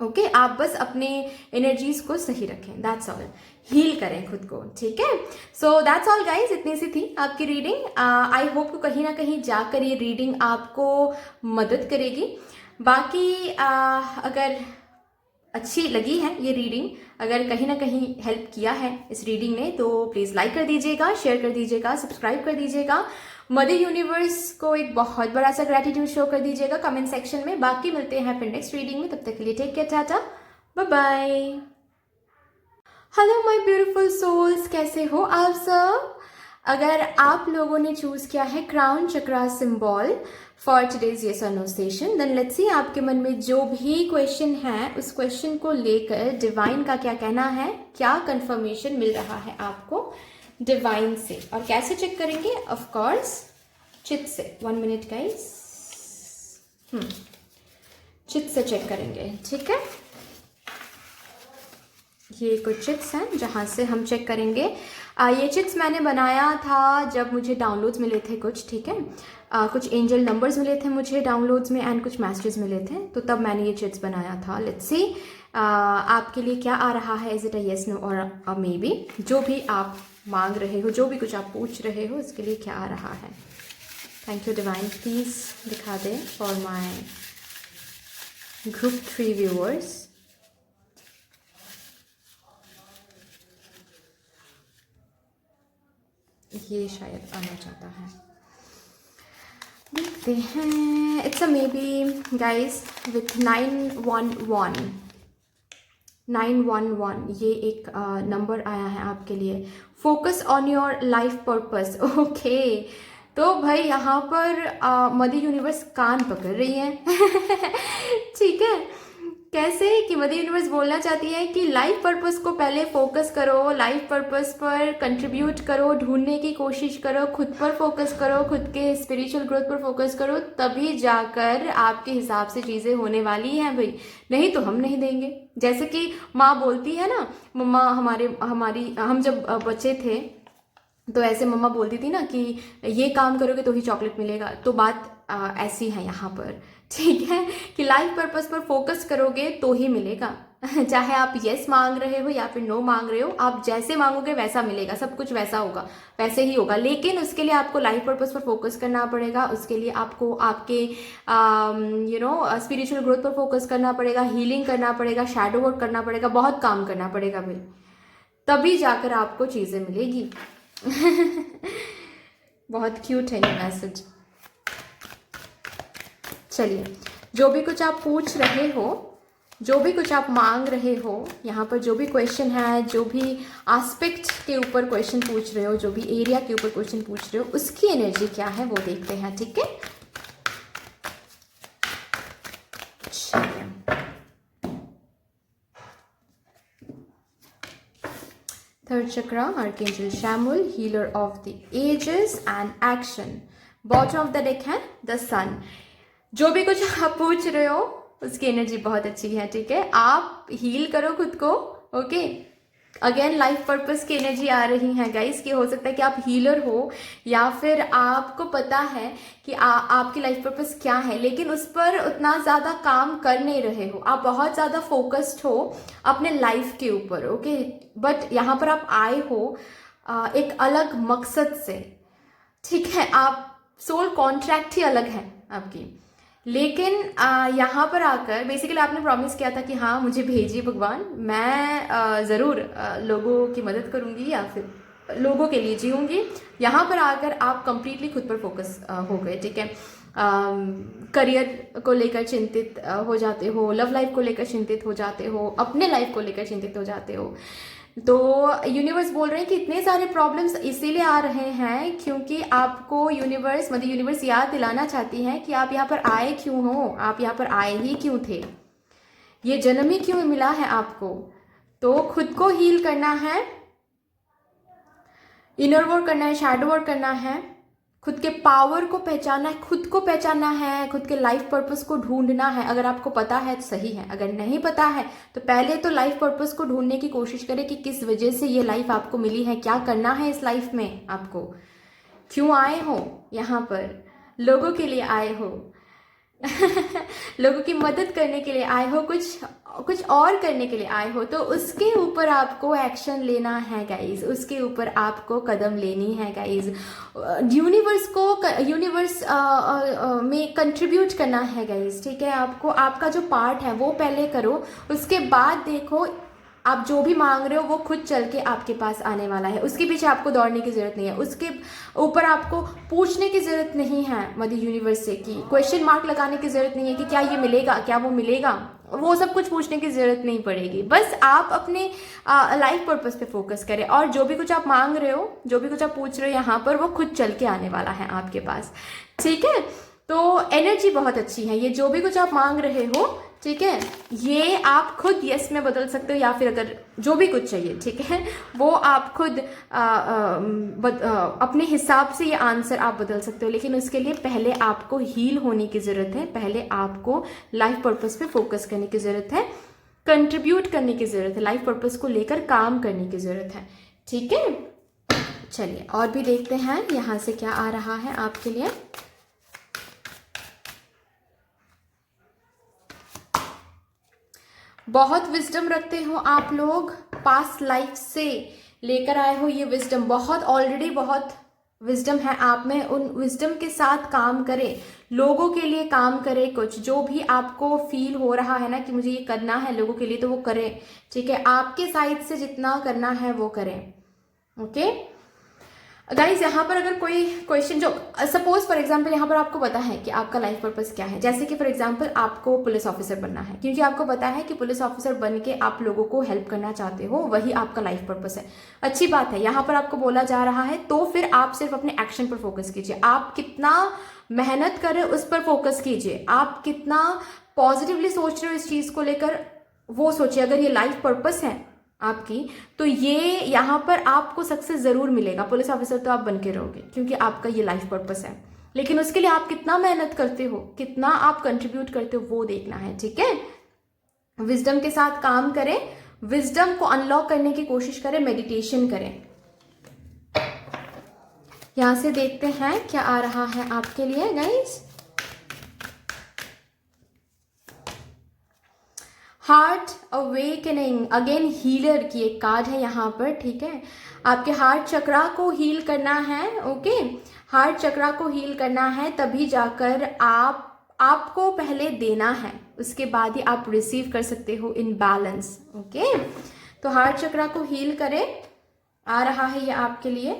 ओके। आप बस अपने एनर्जीज को सही रखें, दैट्स ऑल। हील करें खुद को, ठीक है। सो दैट्स ऑल गाइज, इतनी सी थी आपकी रीडिंग। आई होप कि कहीं ना कहीं जाकर ये रीडिंग आपको मदद करेगी। बाकी अगर अच्छी लगी है ये रीडिंग, अगर कहीं ना कहीं हेल्प किया है इस रीडिंग ने, तो प्लीज़ लाइक कर दीजिएगा, शेयर कर दीजिएगा, सब्सक्राइब कर दीजिएगा। मदर यूनिवर्स को एक बहुत बड़ा सा ग्रैटिट्यूड शो कर दीजिएगा कमेंट सेक्शन में। बाकी मिलते हैं फिर नेक्स्ट रीडिंग में, तब तक के लिए take care, tata, bye bye. Hello my beautiful souls, कैसे हो आप सब। अगर आप लोगों ने चूज किया है crown chakra symbol for today's yes और no session, then let's see आपके मन में जो भी क्वेश्चन है उस क्वेश्चन को लेकर डिवाइन का क्या कहना है, क्या कंफर्मेशन मिल रहा है आपको डिवाइन से। और कैसे चेक करेंगे, ऑफ कोर्स चित से। 1 मिनट गाइस, चित से चेक करेंगे, ठीक है। ये कुछ चिट्स हैं जहाँ से हम चेक करेंगे। ये चिट्स मैंने बनाया था जब मुझे डाउनलोड्स मिले थे कुछ, ठीक है। कुछ एंजल नंबर्स मिले थे मुझे डाउनलोड्स में एंड कुछ मैसेजेस मिले थे, तो तब मैंने ये चिट्स बनाया था। लेट्स सी आपके लिए क्या आ रहा है, is it a yes, no और अ मे बी। जो भी आप मांग रहे हो, जो भी कुछ आप पूछ रहे हो, इसके लिए क्या आ रहा है। थैंक यू डिवाइन, प्लीज़ दिखा दें फॉर माई ग्रुप 3 व्यूअर्स। ये शायद आना चाहता है, देखते हैं। It's a may be guys with 911 911, ये एक नंबर आया है आपके लिए। Focus on your life purpose, okay. तो भाई यहाँ पर मदर यूनिवर्स कान पकड़ रही है ठीक है। कैसे कि मदर यूनिवर्स बोलना चाहती है कि लाइफ पर्पस को पहले फोकस करो, लाइफ पर्पस पर कंट्रीब्यूट करो, ढूंढने की कोशिश करो, खुद पर फोकस करो, खुद के स्पिरिचुअल ग्रोथ पर फोकस करो, तभी जाकर आपके हिसाब से चीज़ें होने वाली हैं भाई, नहीं तो हम नहीं देंगे। जैसे कि माँ बोलती है ना, मम्मा हम जब बच्चे थे तो ऐसे मम्मा बोलती थी ना कि ये काम करोगे तो ही चॉकलेट मिलेगा, तो बात ऐसी है यहाँ पर, ठीक है, कि लाइफ पर्पस पर फोकस करोगे तो ही मिलेगा। चाहे आप यस मांग रहे हो या फिर नो मांग रहे हो, आप जैसे मांगोगे वैसा मिलेगा, सब कुछ वैसा होगा, वैसे ही होगा। लेकिन उसके लिए आपको लाइफ पर्पस पर फोकस करना पड़ेगा, उसके लिए आपको आपके स्पिरिचुअल ग्रोथ पर फोकस करना पड़ेगा, हीलिंग करना पड़ेगा, शैडो वर्क करना पड़ेगा, बहुत काम करना पड़ेगा भाई, तभी जाकर आपको चीज़ें मिलेगी। बहुत क्यूट है ये मैसेज। चलिए, जो भी कुछ आप पूछ रहे हो, जो भी कुछ आप मांग रहे हो, यहाँ पर जो भी क्वेश्चन है, जो भी एस्पेक्ट के ऊपर क्वेश्चन पूछ रहे हो, जो भी एरिया के ऊपर क्वेश्चन पूछ रहे हो, उसकी एनर्जी क्या है वो देखते हैं, ठीक है। Third chakra, archangel Chamuel, healer of the ages and action. Bottom of the deck है द सन। जो भी कुछ आप पूछ रहे हो उसकी एनर्जी बहुत अच्छी है, ठीक है। आप हील करो खुद को, ओके। अगेन लाइफ पर्पस की एनर्जी आ रही है गाइस, कि हो सकता है कि आप हीलर हो या फिर आपको पता है कि आपकी लाइफ पर्पस क्या है, लेकिन उस पर उतना ज़्यादा काम कर नहीं रहे हो, आप बहुत ज़्यादा फोकस्ड हो अपने लाइफ के ऊपर, ओके। बट यहाँ पर आप आए हो एक अलग मकसद से, ठीक है। आप सोल कॉन्ट्रैक्ट ही अलग है आपकी, लेकिन यहाँ पर आकर बेसिकली आपने प्रॉमिस किया था कि हाँ मुझे भेजिए भगवान, मैं ज़रूर लोगों की मदद करूँगी या फिर लोगों के लिए जीऊँगी। यहाँ पर आकर आप कंप्लीटली खुद पर फोकस हो गए, ठीक है। करियर को लेकर चिंतित हो जाते हो, लव लाइफ को लेकर चिंतित हो जाते हो, अपने लाइफ को लेकर चिंतित हो जाते हो। तो यूनिवर्स बोल रहे हैं कि इतने सारे प्रॉब्लम्स इसीलिए आ रहे हैं क्योंकि आपको यूनिवर्स, मतलब यूनिवर्स याद दिलाना चाहती है कि आप यहाँ पर आए क्यों हो, आप यहाँ पर आए ही क्यों थे, ये जन्म ही क्यों मिला है आपको। तो खुद को हील करना है, इनर वर्क करना है, शैडो वर्क करना है, खुद के पावर को पहचानना है, खुद को पहचानना है, खुद के लाइफ पर्पस को ढूंढना है। अगर आपको पता है तो सही है, अगर नहीं पता है तो पहले तो लाइफ पर्पस को ढूंढने की कोशिश करें कि किस वजह से ये लाइफ आपको मिली है, क्या करना है इस लाइफ में, आपको क्यों आए हो यहाँ पर, लोगों के लिए आए हो लोगों की मदद करने के लिए आए हो, कुछ और करने के लिए आए हो, तो उसके ऊपर आपको एक्शन लेना है गाइज, उसके ऊपर आपको कदम लेनी है गाइज। यूनिवर्स में कंट्रीब्यूट करना है गाइज, ठीक है। आपको आपका जो पार्ट है वो पहले करो, उसके बाद देखो आप जो भी मांग रहे हो वो खुद चल के आपके पास आने वाला है, उसके पीछे आपको दौड़ने की जरूरत नहीं है, उसके ऊपर आपको पूछने की जरूरत नहीं है मदर यूनिवर्स से, कि क्वेश्चन मार्क लगाने की जरूरत नहीं है कि क्या ये मिलेगा, क्या वो मिलेगा, वो सब कुछ पूछने की जरूरत नहीं पड़ेगी। बस आप अपने लाइफ पर्पस पे फोकस करें, और जो भी कुछ आप मांग रहे हो, जो भी कुछ आप पूछ रहे हो यहाँ पर, वो खुद चल के आने वाला है आपके पास, ठीक है। तो एनर्जी बहुत अच्छी है, ये जो भी कुछ आप मांग रहे हो, ठीक है, ये आप खुद यस में बदल सकते हो, या फिर अगर जो भी कुछ चाहिए, ठीक है, वो आप खुद अपने हिसाब से ये आंसर आप बदल सकते हो। लेकिन उसके लिए पहले आपको हील होने की ज़रूरत है, पहले आपको लाइफ पर्पस पे फोकस करने की ज़रूरत है, कंट्रीब्यूट करने की ज़रूरत है, लाइफ पर्पस को लेकर काम करने की ज़रूरत है, ठीक है। चलिए और भी देखते हैं यहाँ से क्या आ रहा है आपके लिए। बहुत विजडम रखते हो आप लोग, पास्ट लाइफ से लेकर आए हो ये विजडम, बहुत ऑलरेडी बहुत विजडम है आप में। उन विजडम के साथ काम करें, लोगों के लिए काम करें, कुछ जो भी आपको फील हो रहा है ना कि मुझे ये करना है लोगों के लिए, तो वो करें, ठीक है। आपके साइड से जितना करना है वो करें, ओके गाइज। यहाँ पर अगर कोई क्वेश्चन, जो सपोज फॉर एग्जांपल यहाँ पर आपको पता है कि आपका लाइफ पर्पस क्या है, जैसे कि फॉर एग्जांपल आपको पुलिस ऑफिसर बनना है, क्योंकि आपको पता है कि पुलिस ऑफिसर बन के आप लोगों को हेल्प करना चाहते हो, वही आपका लाइफ पर्पस है। अच्छी बात है, यहाँ पर आपको बोला जा रहा है, तो फिर आप सिर्फ अपने एक्शन पर फोकस कीजिए, आप कितना मेहनत करें उस पर फोकस कीजिए, आप कितना पॉजिटिवली सोच रहे हो इस चीज़ को लेकर, वो सोचिए। अगर ये लाइफ पर्पस है आपकी, तो ये यहाँ पर आपको सक्सेस ज़रूर मिलेगा। पुलिस ऑफिसर तो आप बन के रहोगे, क्योंकि आपका ये लाइफ पर्पस है। लेकिन उसके लिए आप कितना मेहनत करते हो, कितना आप कंट्रीब्यूट करते हो, वो देखना है, ठीक है। विजडम के साथ काम करें, विजडम को अनलॉक करने की कोशिश करें, मेडिटेशन करें। यहां से देखते हैं क्या आ रहा है आपके लिए guys. Heart awakening, again healer की एक कार्ड है यहाँ पर, ठीक है। आपके हार्ट चक्रा को हील करना है, ओके। हार्ट चक्रा को हील करना है, तभी जाकर आपको पहले देना है, उसके बाद ही आप रिसीव कर सकते हो इन बैलेंस, ओके। तो हार्ट चक्रा को हील करें, आ रहा है ये आपके लिए।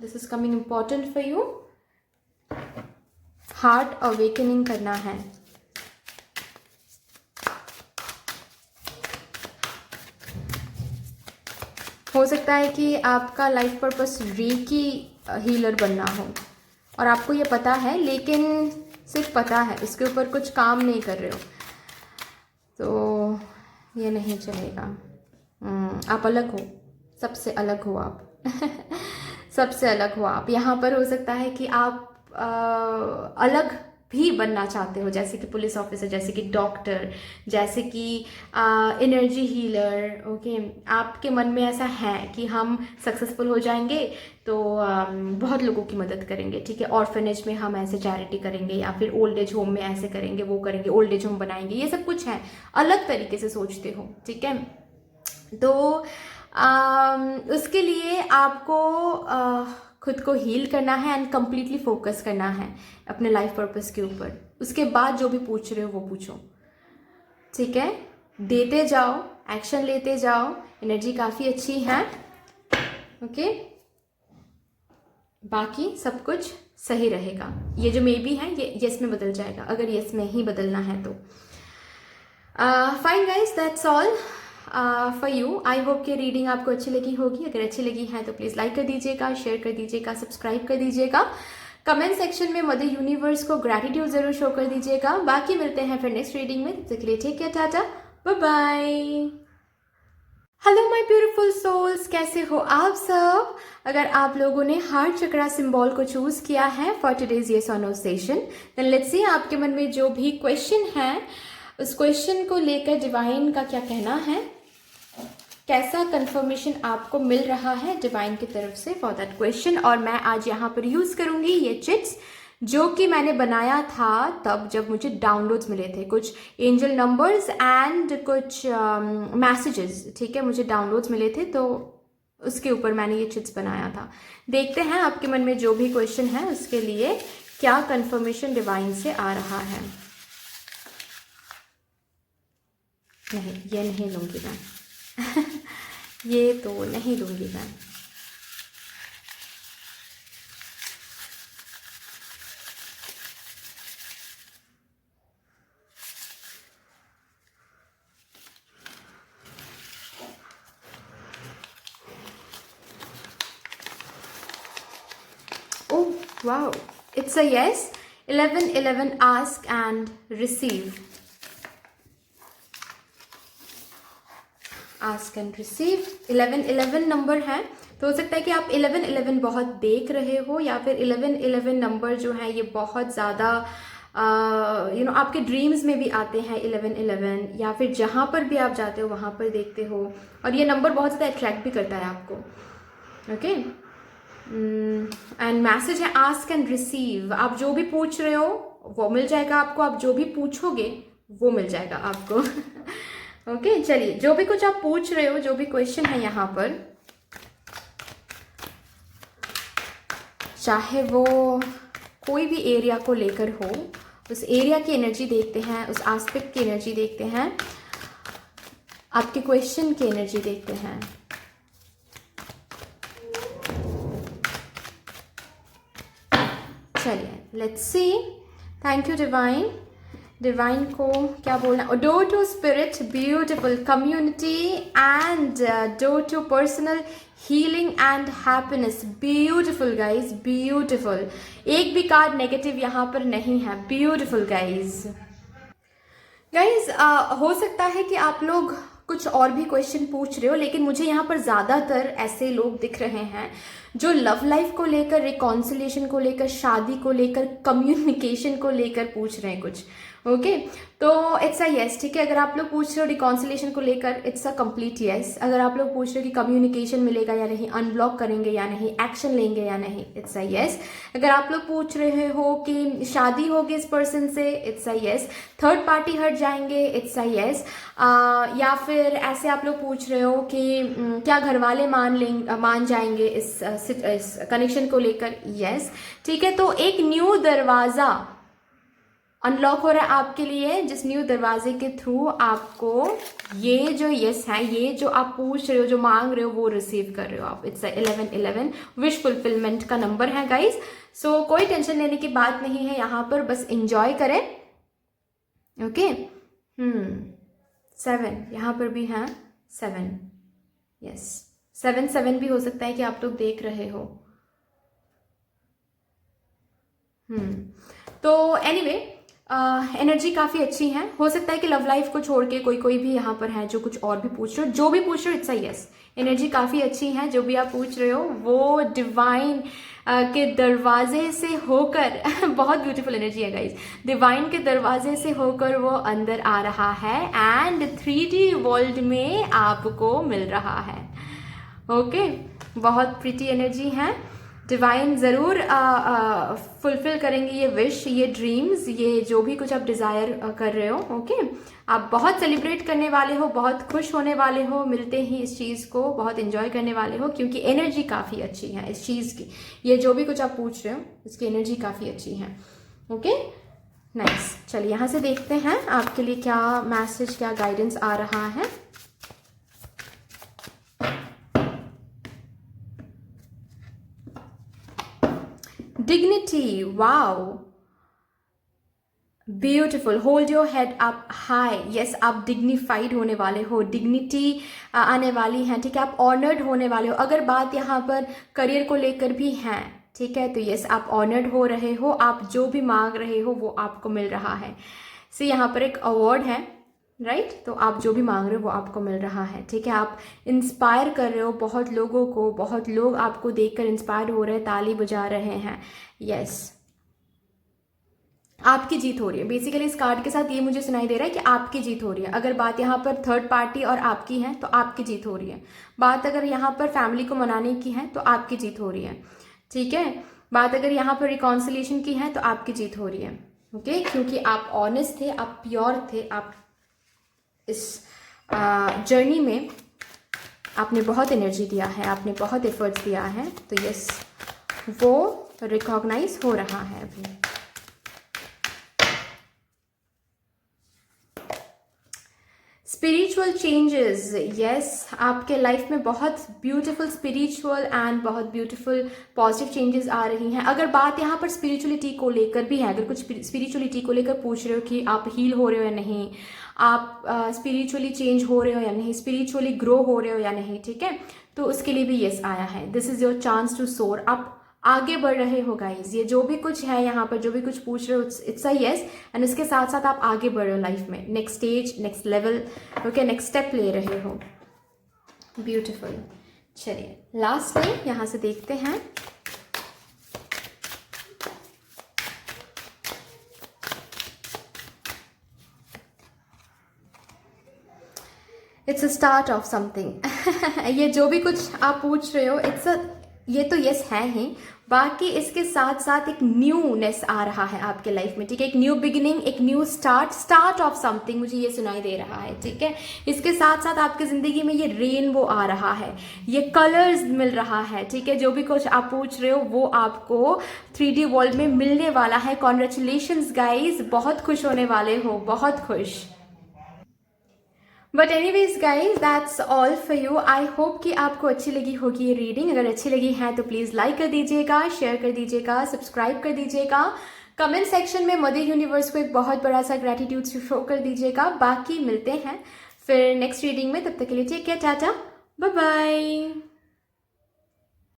This is coming important for you. Heart awakening करना है। हो सकता है कि आपका लाइफ पर्पस रेकी हीलर बनना हो, और आपको ये पता है, लेकिन सिर्फ पता है, इसके ऊपर कुछ काम नहीं कर रहे हो, तो ये नहीं चलेगा। आप अलग हो, सबसे अलग हो आप। सबसे अलग हो आप। यहाँ पर हो सकता है कि आप अलग भी बनना चाहते हो, जैसे कि पुलिस ऑफिसर, जैसे कि डॉक्टर, जैसे कि एनर्जी हीलर, ओके। आपके मन में ऐसा है कि हम सक्सेसफुल हो जाएंगे तो बहुत लोगों की मदद करेंगे, ठीक है। ऑर्फनेज में हम ऐसे चैरिटी करेंगे, या फिर ओल्ड एज होम में ऐसे करेंगे, वो करेंगे, ओल्ड एज होम बनाएंगे, ये सब कुछ है, अलग तरीके से सोचते हो, ठीक है। तो उसके लिए आपको खुद को हील करना है एंड कम्प्लीटली फोकस करना है अपने लाइफ पर्पस के ऊपर। उसके बाद जो भी पूछ रहे हो वो पूछो, ठीक है। देते जाओ, एक्शन लेते जाओ, एनर्जी काफ़ी अच्छी है, ओके। बाकी सब कुछ सही रहेगा। ये जो मे बी है ये यस में बदल जाएगा, अगर यस में ही बदलना है तो। Fine guys, that's all for you. I hope कि रीडिंग आपको अच्छी लगी होगी। अगर अच्छी लगी है तो प्लीज़ लाइक कर दीजिएगा, शेयर कर दीजिएगा, सब्सक्राइब कर दीजिएगा। कमेंट सेक्शन में मदर यूनिवर्स को ग्रैटिट्यूड जरूर शो कर दीजिएगा। बाकी मिलते हैं फिर नेक्स्ट रीडिंग में, तब तक के लिए take care, tata, bye bye. Hello my beautiful souls, कैसे हो आप सब। अगर आप लोगों ने हार्ट चक्रा सिंबल को चूज किया है फॉर टुडेज येस और no session, then let's see आपके मन में जो भी क्वेश्चन है उस क्वेश्चन को लेकर डिवाइन का क्या कहना है, कैसा कंफर्मेशन आपको मिल रहा है डिवाइन की तरफ से फॉर दैट क्वेश्चन। और मैं आज यहाँ पर यूज करूंगी ये चिट्स जो कि मैंने बनाया था तब जब मुझे डाउनलोड्स मिले थे, कुछ एंजल नंबर्स एंड कुछ मैसेजेस, ठीक है, मुझे डाउनलोड्स मिले थे, तो उसके ऊपर मैंने ये चिट्स बनाया था। देखते हैं आपके मन में जो भी क्वेश्चन है उसके लिए क्या कंफर्मेशन डिवाइन से आ रहा है। नहीं, ये नहीं लूंगी मैं। ये तो नहीं लूंगी मैं। Oh wow, it's a yes. 1111 ask and receive. Ask and receive 1111 number है, तो हो सकता है कि आप 1111 बहुत देख रहे हो, या फिर 1111 नंबर जो है ये बहुत ज़्यादा आपके ड्रीम्स में भी आते हैं 1111, या फिर जहाँ पर भी आप जाते हो वहाँ पर देखते हो, और ये नंबर बहुत ज़्यादा अट्रैक्ट भी करता है आपको, ओके। एंड मैसेज है आस्क एंड रिसीव। आप जो भी पूछ रहे हो वो मिल जाएगा आपको, आप जो भी पूछोगे वो मिल जाएगा आपको। ओके, चलिए, जो भी कुछ आप पूछ रहे हो, जो भी क्वेश्चन है यहाँ पर, चाहे वो कोई भी एरिया को लेकर हो, उस एरिया की एनर्जी देखते हैं, उस एस्पेक्ट की एनर्जी देखते हैं, आपके क्वेश्चन की एनर्जी देखते हैं। चलिए, let's see. Thank you divine. Divine को क्या बोलना, door to spirit, beautiful community and door to personal healing and happiness. Beautiful guys, beautiful. एक भी कार्ड नेगेटिव यहाँ पर नहीं है। Beautiful guys. गाइज हो सकता है कि आप लोग कुछ और भी क्वेश्चन पूछ रहे हो, लेकिन मुझे यहाँ पर ज़्यादातर ऐसे लोग दिख रहे हैं जो लव लाइफ को लेकर, रिकॉन्सिलेशन को लेकर, शादी को लेकर, कम्युनिकेशन को लेकर पूछ रहे हैं कुछ। ओके तो इट्स अ यस, ठीक है। अगर आप लोग पूछ रहे हो रिकॉन्सिलेशन को लेकर, इट्स अ कंप्लीट यस। अगर आप लोग पूछ रहे हो कि कम्युनिकेशन मिलेगा या नहीं, अनब्लॉक करेंगे या नहीं, एक्शन लेंगे या नहीं, इट्स अ यस। अगर आप लोग पूछ रहे हो कि शादी होगी इस पर्सन से, it's a yes. Third party हट जाएंगे, इट्स अ यस। या फिर ऐसे आप लोग पूछ रहे हो कि क्या घर वाले मान जाएंगे इस कनेक्शन को लेकर, यस, ठीक है। तो एक न्यू दरवाजा अनलॉक हो रहा है आपके लिए, जिस न्यू दरवाजे के थ्रू आपको ये जो यस है, ये जो आप पूछ रहे हो, जो मांग रहे हो, वो रिसीव कर रहे हो आप। इट्स 1111 विश फुलफिलमेंट का नंबर है गाइज। सो कोई टेंशन लेने की बात नहीं है यहाँ पर, बस इंजॉय करें। ओके 7 यहाँ पर भी है, 7 यस, 7 भी हो सकता है कि आप लोग देख रहे हो। तो एनीवे एनर्जी काफ़ी अच्छी है। हो सकता है कि लव लाइफ को छोड़ के कोई भी यहाँ पर है जो कुछ और भी पूछ रहे हो, जो भी पूछ रहे हो, इट्स अ यस। एनर्जी काफ़ी अच्छी है, जो भी आप पूछ रहे हो वो डिवाइन के दरवाजे से होकर बहुत ब्यूटीफुल एनर्जी है गाइज। डिवाइन के दरवाजे से होकर वो अंदर आ रहा है एंड 3D वर्ल्ड में आपको मिल रहा है। ओके बहुत प्रिटी एनर्जी है। डिवाइन ज़रूर फुलफिल करेंगे ये विश, ये ड्रीम्स, ये जो भी कुछ आप डिज़ायर कर रहे हो। ओके आप बहुत सेलिब्रेट करने वाले हो, बहुत खुश होने वाले हो, मिलते ही इस चीज़ को बहुत एंजॉय करने वाले हो, क्योंकि एनर्जी काफ़ी अच्छी है इस चीज़ की। ये जो भी कुछ आप पूछ रहे हो इसकी एनर्जी काफ़ी अच्छी है। ओके नाइस, चलिए यहाँ से देखते हैं आपके लिए क्या मैसेज, क्या गाइडेंस आ रहा है। Dignity, wow beautiful, hold your head up high. Yes आप डिग्निफाइड होने वाले हो, डिग्निटी आने वाली है, ठीक है। आप ऑनर्ड होने वाले हो। अगर बात यहाँ पर करियर को लेकर भी है, ठीक है, तो यस आप ऑनर्ड हो रहे हो, आप जो भी मांग रहे हो वो आपको मिल रहा है। यहाँ पर एक अवार्ड है, राइट तो आप जो भी मांग रहे हो वो आपको मिल रहा है, ठीक है। आप इंस्पायर कर रहे हो बहुत लोगों को, बहुत लोग आपको देखकर इंस्पायर हो रहे हैं, ताली बजा रहे हैं। यस आपकी जीत हो रही है। बेसिकली इस कार्ड के साथ ये मुझे सुनाई दे रहा है कि आपकी जीत हो रही है। अगर बात यहाँ पर थर्ड पार्टी और आपकी है तो आपकी जीत हो रही है। बात अगर यहाँ पर फैमिली को मनाने की है तो आपकी जीत हो रही है, ठीक है। बात अगर यहाँ पर रिकॉन्सिलेशन की है तो आपकी जीत हो रही है। ओके क्योंकि आप ऑनेस्ट थे, आप प्योर थे, आप इस जर्नी में आपने बहुत एनर्जी दिया है, आपने बहुत एफर्ट्स दिया है, तो यस वो रिकॉग्नाइज हो रहा है अभी। स्पिरिचुअल चेंजेस, यस आपके लाइफ में बहुत ब्यूटीफुल स्पिरिचुअल एंड बहुत ब्यूटीफुल पॉजिटिव चेंजेस आ रही हैं। अगर बात यहाँ पर स्पिरिचुअलिटी को लेकर भी है, अगर कुछ स्पिरिचुअलिटी को लेकर पूछ रहे हो कि आप हील हो रहे हो या नहीं, आप स्पिरिचुअली चेंज हो रहे हो या नहीं, स्पिरिचुअली ग्रो हो रहे हो या नहीं, ठीक है, तो उसके लिए भी यस आया है। This is your chance to soar. आप आगे बढ़ रहे हो गाइज। ये जो भी कुछ है यहाँ पर, जो भी कुछ पूछ रहे हो, इट्स अ यस एंड उसके साथ साथ आप आगे बढ़ रहे हो लाइफ में, next stage, next level, okay next step ले रहे हो। ब्यूटीफुल। चलिए लास्ट में यहाँ से देखते हैं। It's a start of something. ये जो भी कुछ आप पूछ रहे हो, ये तो यस है ही, बाकी इसके साथ साथ एक न्यूनेस आ रहा है आपके लाइफ में, ठीक है। एक न्यू बिगिनिंग, एक न्यू स्टार्ट ऑफ समथिंग, मुझे ये सुनाई दे रहा है, ठीक है। इसके साथ साथ आपकी जिंदगी में ये रेनबो आ रहा है, ये कलर्स मिल रहा है, ठीक है। जो भी कुछ आप पूछ रहे हो वो आपको 3D वर्ल्ड में मिलने वाला है। कॉन्ग्रेचुलेशंस गाइज, बहुत खुश होने वाले हो, बहुत खुश। But anyways guys that's all for you. I hope कि आपको अच्छी लगी होगी ये रीडिंग। अगर अच्छी लगी है तो प्लीज़ लाइक कर दीजिएगा, शेयर कर दीजिएगा, सब्सक्राइब कर दीजिएगा, कमेंट सेक्शन में मदर यूनिवर्स को एक बहुत बड़ा सा ग्रैटिट्यूड शो कर दीजिएगा। बाकी मिलते हैं फिर नेक्स्ट रीडिंग में, तब तक के लिए take care, tata, bye bye.